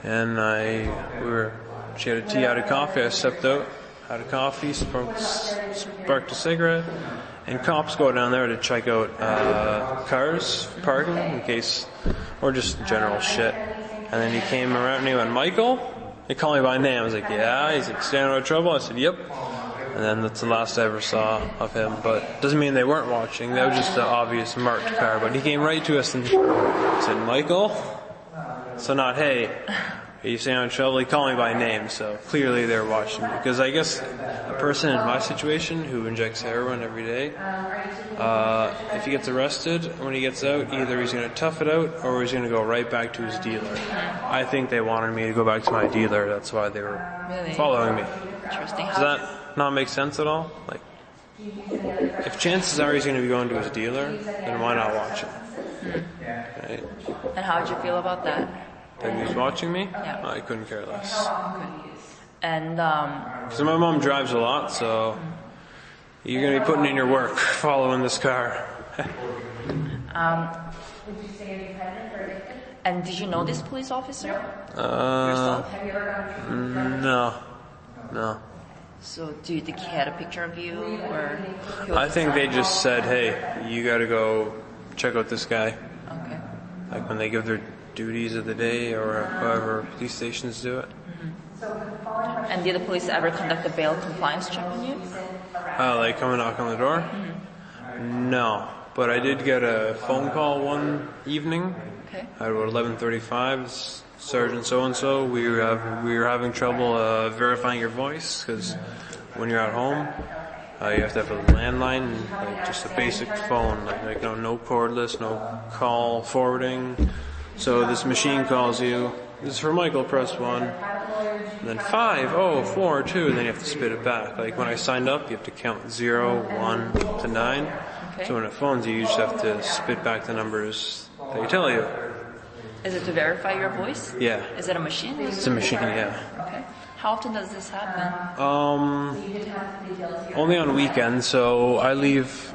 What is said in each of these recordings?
and she had a tea out of coffee. I stepped out, had a coffee, sparked a cigarette, and cops go down there to check out cars parking in case, or just general shit. And then he came around and he went, "Michael?" He called me by name. I was like, "Yeah." He's like, "Staying out of trouble?" I said, "Yep." And then that's the last I ever saw of him. But doesn't mean they weren't watching. That was just an obvious marked car. But he came right to us and said, "Michael?" So not, "Hey, are you staying out of trouble?" He called me by name. So clearly they were watching me. Because I guess a person in my situation who injects heroin every day, if he gets arrested, when he gets out, either he's going to tough it out or he's going to go right back to his dealer. I think they wanted me to go back to my dealer. That's why they were following me. Interesting. Does that not make sense at all? Like, if chances are he's going to be going to his dealer, then why not watch him? Right? And how did you feel about that? That he was watching me? Yeah. I couldn't care less. Okay. And Because my mom drives a lot, so you're going to be putting in your work following this car. and did you know this police officer yourself? No. So do you think he had a picture of you, or? I think they just said, "Hey, you got to go check out this guy." Okay. Like when they give their duties of the day, or however police stations do it. Mm-hmm. And did the police ever conduct a bail compliance check on you? Like come and knock on the door? Mm-hmm. No, but I did get a phone call one evening. Okay. At about 11:35. Sergeant so-and-so, we were having trouble verifying your voice, because when you're at home, you have to have a landline, like just a basic phone, like no cordless, no call forwarding. So this machine calls you, "This is for Michael, press 1. And then 5, 4, 2, and then you have to spit it back. Like when I signed up, you have to count 0, 1 to 9. Okay. So when it phones you just have to spit back the numbers that you tell you. Is it to verify your voice? Yeah. Is it a machine? It's a machine, yeah. Okay. How often does this happen? Only on weekends. So I leave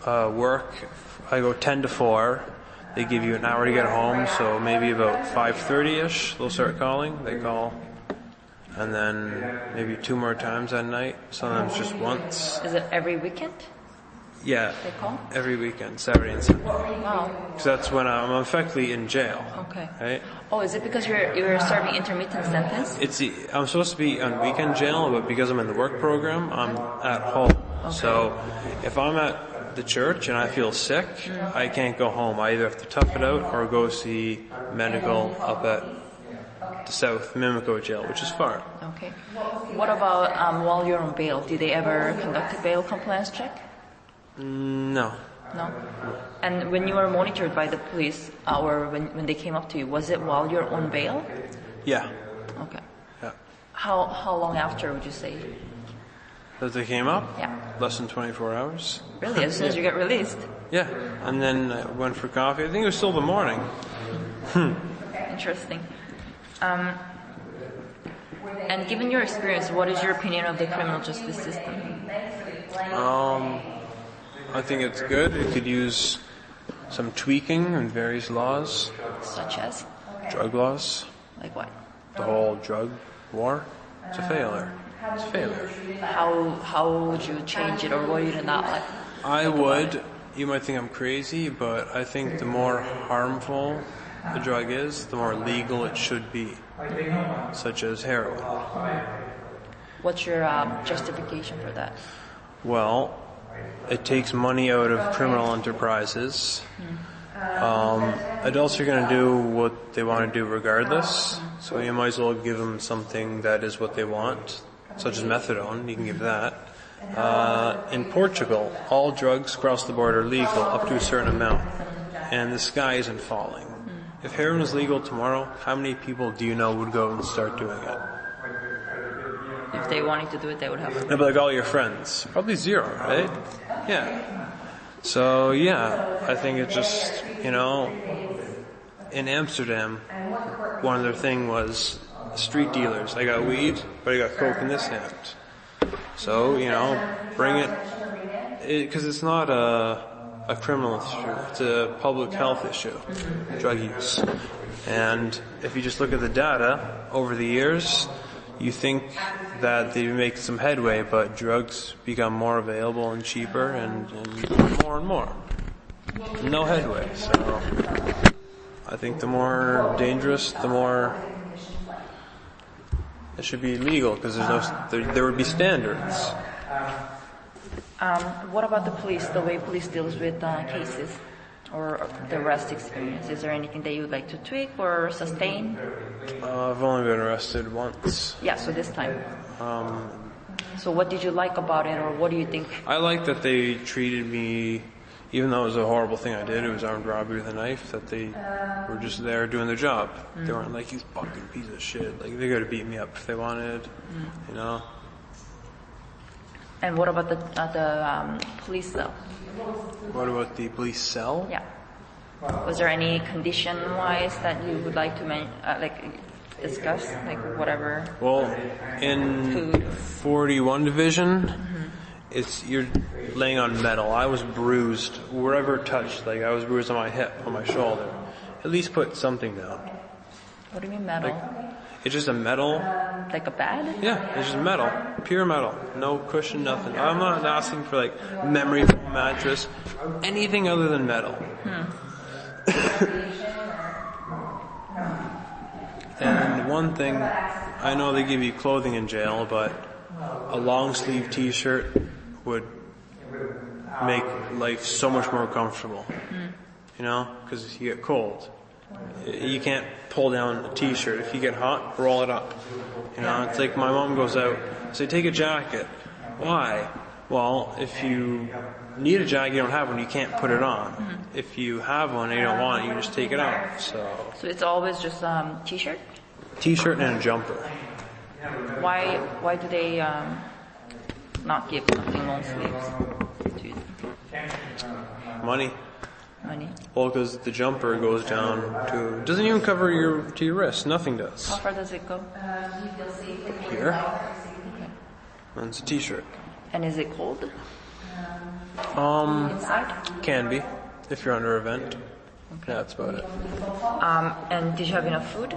work. I go 10 to 4. They give you an hour to get home. So maybe about 5:30ish, they'll start calling. They call, and then maybe 2 more times at night. Sometimes just once. Is it every weekend? Yeah. They call? Every weekend, Saturday and Sunday. Wow. Because that's when I'm effectively in jail. Okay. Right? Oh, is it because you're serving intermittent sentence? I'm supposed to be on weekend jail, but because I'm in the work program, I'm at home. Okay. So if I'm at the church and I feel sick, I can't go home. I either have to tough it out or go see medical up at the South Mimico jail, which is far. Okay. What about while you're on bail? Did they ever conduct a bail compliance check? No. No. And when you were monitored by the police, or when they came up to you, was it while you're on bail? Yeah. Okay. Yeah. How long after would you say? That they came up? Yeah. Less than 24 hours. Really? As soon as you get released? Yeah. And then I went for coffee. I think it was still the morning. Interesting. And given your experience, what is your opinion of the criminal justice system? I think it's good. It could use some tweaking in various laws. Such as? Drug laws. Like what? The whole drug war. It's a failure. It's a failure. How would you change it, or what do you not like? I would. You might think I'm crazy, but I think the more harmful the drug is, the more legal it should be. Such as heroin. What's your justification for that? Well, it takes money out of criminal enterprises. Adults are going to do what they want to do regardless, so you might as well give them something that is what they want, such as methadone. You can give that. In Portugal, all drugs across the board are legal up to a certain amount, and the sky isn't falling. If heroin is legal tomorrow, how many people do you know would go and start doing it? If they wanted to do it, they would have to. No, but like all your friends. Probably 0, right? Yeah. So, yeah, I think it's just, in Amsterdam, one of their thing was street dealers. I got weed, but I got coke in this hand. So, bring it, because it's not a criminal issue. It's a public health issue, drug use. And if you just look at the data over the years, you think that they make some headway, but drugs become more available and cheaper and more and more. No headway. So I think the more dangerous, the more it should be legal, because there would be standards. What about the police, the way police deals with cases or the arrest experience? Is there anything that you would like to tweak or sustain? I've only been arrested once. Yeah, so this time. So what did you like about it, or what do you think? I like that they treated me, even though it was a horrible thing I did, it was armed robbery with a knife, that they were just there doing their job. They weren't like, "You fucking piece of shit." Like, they could have beat me up if they wanted, you know? And what about the police cell? What about the police cell? Yeah. Was there any condition-wise that you would like to discuss, like whatever? Well, in Food. 41 Division, you're laying on metal. I was bruised wherever touched. Like, I was bruised on my hip, on my shoulder. At least put something down. What do you mean metal? It's just a metal. Like a bed? Yeah, it's just metal. Pure metal. No cushion, nothing. I'm not asking for like memory foam mattress. Anything other than metal. And one thing, I know they give you clothing in jail, but a long sleeve t-shirt would make life so much more comfortable. You know, because you get cold. You can't pull down a t-shirt. If you get hot, roll it up. You know, it's like my mom goes out, say, take a jacket. Why? Well, if you need a jacket, you don't have one, you can't put it on. If you have one and you don't want it, you just take it off. So it's always just t-shirt? T-shirt and a jumper. Why do they not give something long sleeves? Money. Money. Well, because the jumper goes down to, doesn't even cover your wrist. Nothing does. How far does it go? Here. And it's a t-shirt. And is it cold? Inside? Can be, if you're under a vent. Yeah, that's about it. And did you have enough food?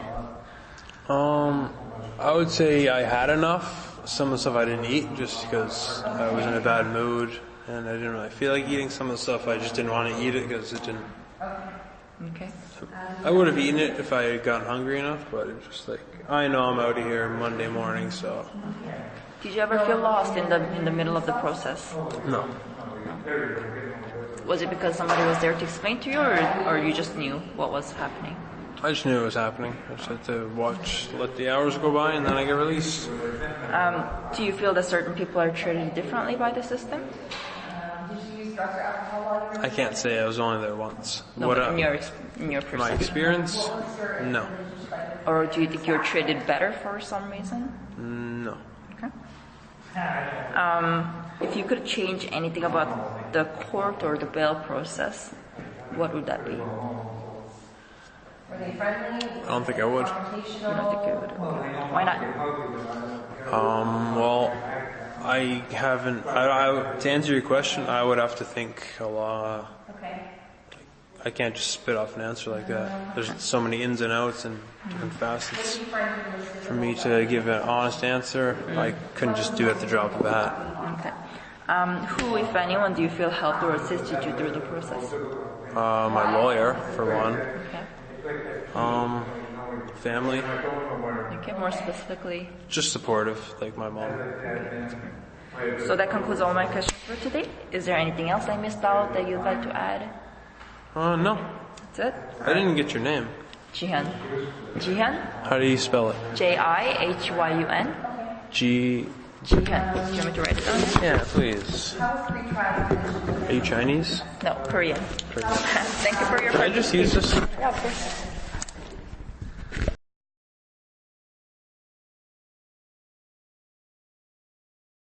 I would say I had enough. Some of the stuff I didn't eat just because I was in a bad mood and I didn't really feel like eating some of the stuff. I just didn't want to eat it because it didn't. Okay. I would have eaten it if I had gotten hungry enough, but it's just like, I know I'm out of here Monday morning, so. Did you ever feel lost in the middle of the process? No. Was it because somebody was there to explain to you, or you just knew what was happening? I just knew it was happening. I just had to watch, let the hours go by, and then I get released. Do you feel that certain people are treated differently by the system? I can't say, I was only there once. No, What but in your perception. my experience? No. Or do you think you're treated better for some reason? No. Okay. If you could change anything about the court or the bail process, what would that be? I don't think I would. You don't think you would? Okay. Why not? Well, I haven't. To answer your question, I would have to think a lot. I can't just spit off an answer like that. There's so many ins and outs and different facets. For me to give an honest answer, I couldn't just do it at the drop of a hat. Okay. Who, if anyone, do you feel helped or assisted you through the process? My lawyer, for one. Okay. Family. Okay, more specifically. Just supportive, like my mom. So that concludes all my questions for today. Is there anything else I missed out that you'd like to add? No. That's it? I didn't get your name. Jihyun. Jihyun? How do you spell it? Jihyun? G. Jihyun. Do you want me to write it down? Yeah, please. Are you Chinese? No, Korean. Korean. Thank you for your Can I just use this? Yeah, of course.